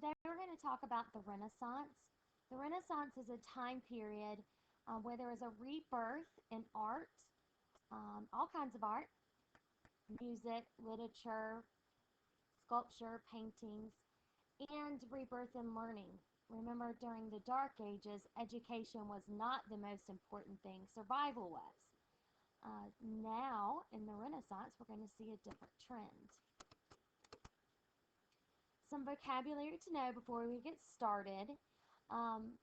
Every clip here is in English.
Today we're going to talk about the Renaissance. The Renaissance is a time period where there was a rebirth in art, all kinds of art, music, literature, sculpture, paintings, and rebirth in learning. Remember, during the Dark Ages, education was not the most important thing, survival was. Now, in the Renaissance, we're going to see a different trend. Some vocabulary to know before we get started. Um,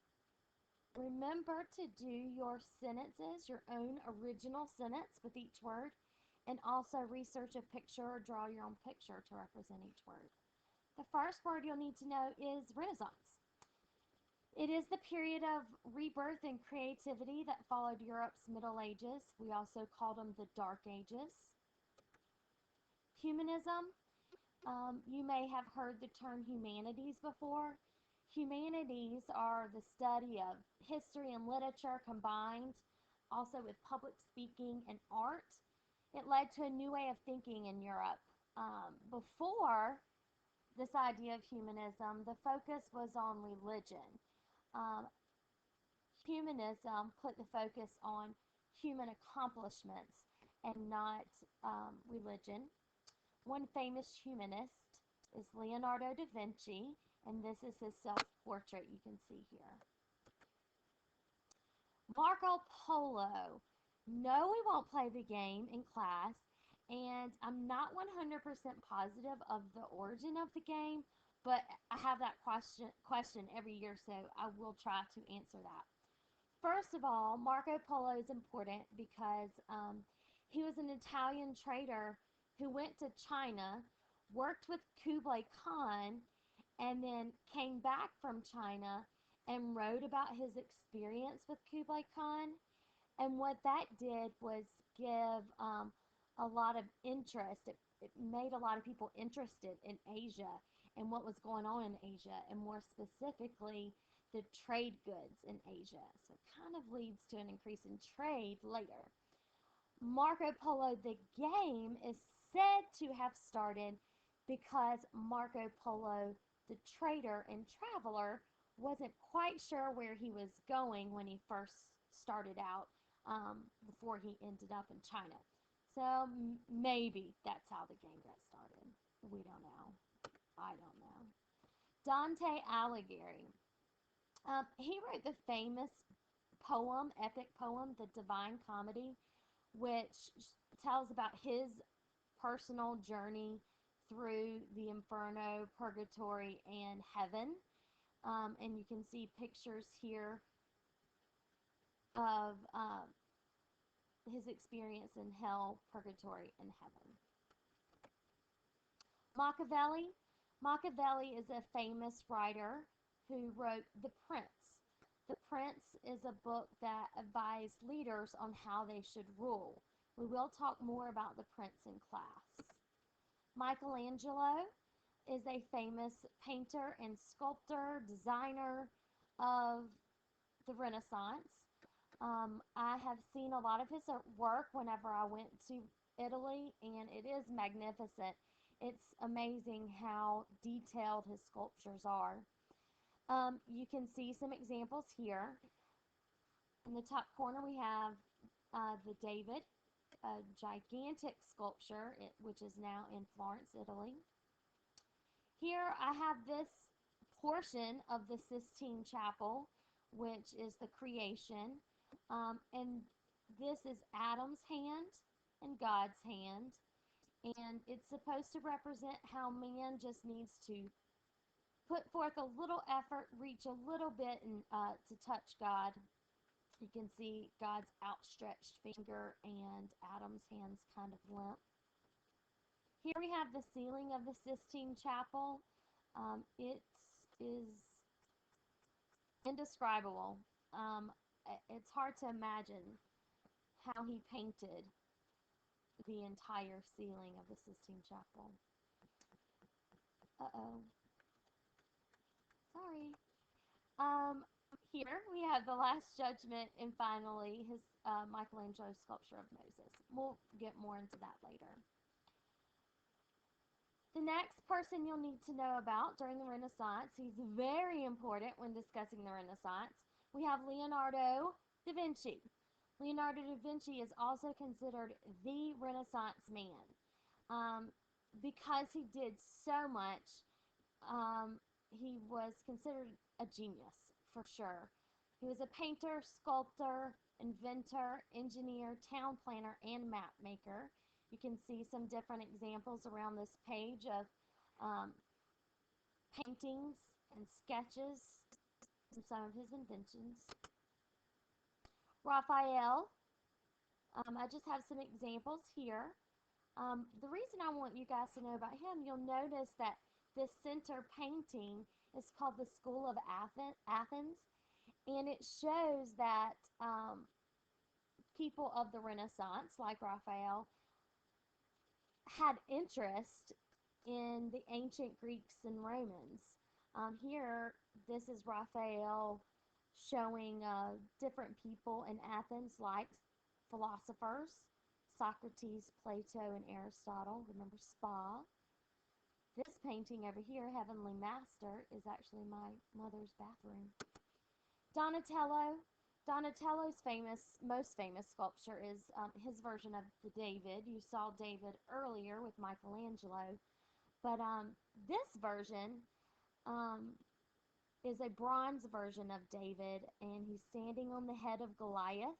Remember to do your sentences, your own original sentence with each word, and also research a picture or draw your own picture to represent each word. The first word you'll need to know is Renaissance. It is the period of rebirth and creativity that followed Europe's Middle Ages. We also called them the Dark Ages. Humanism. You may have heard the term humanities before. Humanities are the study of history and literature combined, also with public speaking and art. It led to a new way of thinking in Europe. Before this idea of humanism, the focus was on religion. Um, Humanism put the focus on human accomplishments and not religion. One famous humanist is Leonardo da Vinci, and this is his self-portrait you can see here. Marco Polo. No, we won't play the game in class, and I'm not 100% positive of the origin of the game, but I have that question every year, so I will try to answer that. First of all, Marco Polo is important because he was an Italian trader who went to China, worked with Kublai Khan, and then came back from China and wrote about his experience with Kublai Khan. And what that did was give a lot of interest. It made a lot of people interested in Asia and what was going on in Asia, and more specifically, the trade goods in Asia. So it kind of leads to an increase in trade later. Marco Polo, the game, is said to have started because Marco Polo, the trader and traveler, wasn't quite sure where he was going when he first started out, before he ended up in China. So maybe that's how the game got started. We don't know. I don't know. Dante Alighieri. He wrote the famous poem, epic poem, The Divine Comedy, which tells about his personal journey through the Inferno, Purgatory, and Heaven. And you can see pictures here of his experience in hell, purgatory, and heaven. Machiavelli. Machiavelli is a famous writer who wrote The Prince. The Prince is a book that advised leaders on how they should rule. We will talk more about The Prince in class. Michelangelo is a famous painter and sculptor, designer of the Renaissance. I have seen a lot of his work whenever I went to Italy, and it is magnificent. It's amazing how detailed his sculptures are. You can see some examples here. In the top corner, we have the David, a gigantic sculpture, which is now in Florence, Italy. Here I have this portion of the Sistine Chapel, which is the creation. And this is Adam's hand and God's hand. And it's supposed to represent how man just needs to put forth a little effort, reach a little bit, and to touch God. You can see God's outstretched finger and Adam's hands kind of limp. Here we have the ceiling of the Sistine Chapel. It is indescribable. It's hard to imagine how he painted the entire ceiling of the Sistine Chapel. Uh-oh. Sorry. Here we have the Last Judgment, and finally his Michelangelo's sculpture of Moses. We'll get more into that later. The next person you'll need to know about during the Renaissance, he's very important when discussing the Renaissance, we have Leonardo da Vinci. Leonardo da Vinci is also considered the Renaissance man because he did so much. He was considered a genius for sure. He was a painter, sculptor, inventor, engineer, town planner, and map maker. You can see some different examples around this page of um, paintings and sketches and some of his inventions. Raphael, I just have some examples here. The reason I want you guys to know about him, you'll notice that this center painting is called the School of Athens, and it shows that people of the Renaissance, like Raphael, had interest in the ancient Greeks and Romans. Here, this is Raphael showing different people in Athens, like philosophers, Socrates, Plato, and Aristotle. Remember Spa. This painting over here, Heavenly Master, is actually my mother's bathroom. Donatello. Donatello's most famous sculpture is his version of the David. You saw David earlier with Michelangelo, but this version is a bronze version of David, and he's standing on the head of Goliath.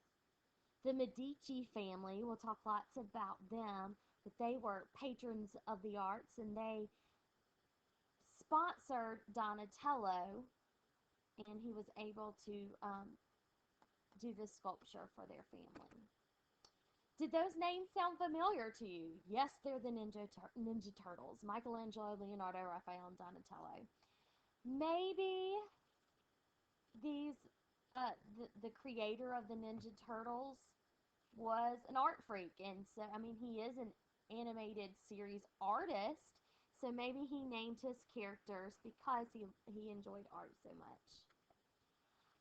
The Medici family, we'll talk lots about them, but they were patrons of the arts, and they sponsored Donatello, and he was able to do this sculpture for their family. Did those names sound familiar to you? Yes, they're the Ninja Turtles. Michelangelo, Leonardo, Raphael, and Donatello. Maybe these, the creator of the Ninja Turtles was an art freak, and so, I mean, he is an animated series artist, so maybe he named his characters because he enjoyed art so much.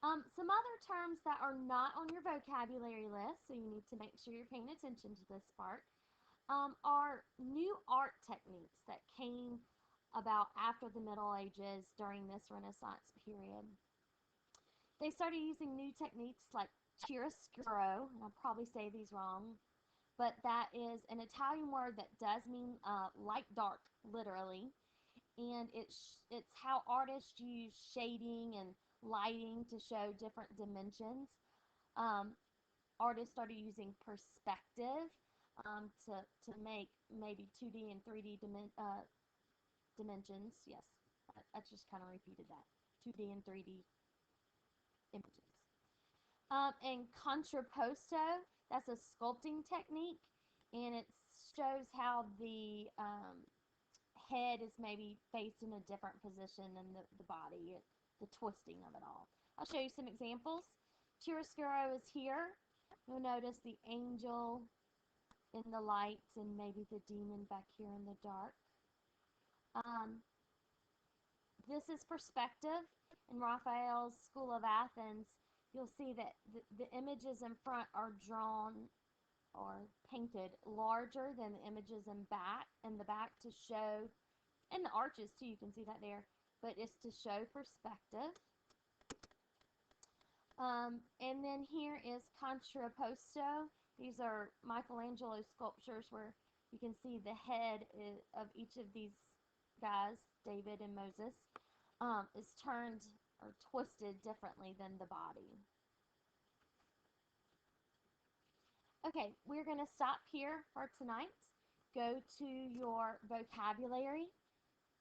Some other terms that are not on your vocabulary list, so you need to make sure you're paying attention to this part, are new art techniques that came about after the Middle Ages during this Renaissance period. They started using new techniques like chiaroscuro, and I'll probably say these wrong, but that is an Italian word that does mean light dark, literally, and it's how artists use shading and lighting to show different dimensions. Artists started using perspective to make maybe 2D and 3D dimensions. Yes, I just kind of repeated that. 2D and 3D images. And contrapposto, that's a sculpting technique, and it shows how the head is maybe faced in a different position than the body, the twisting of it all. I'll show you some examples. Chiaroscuro is here. You'll notice the angel in the lights and maybe the demon back here in the dark. This is perspective. In Raphael's School of Athens, you'll see that the images in front are drawn or painted larger than the images in the back to show, and the arches too, you can see that there, but it's to show perspective. And then here is contrapposto. These are Michelangelo sculptures where you can see the head of each of these guys, David and Moses, is turned or twisted differently than the body. Okay, we're going to stop here for tonight. Go to your vocabulary,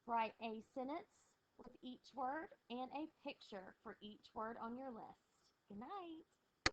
write a sentence with each word and a picture for each word on your list. Good night.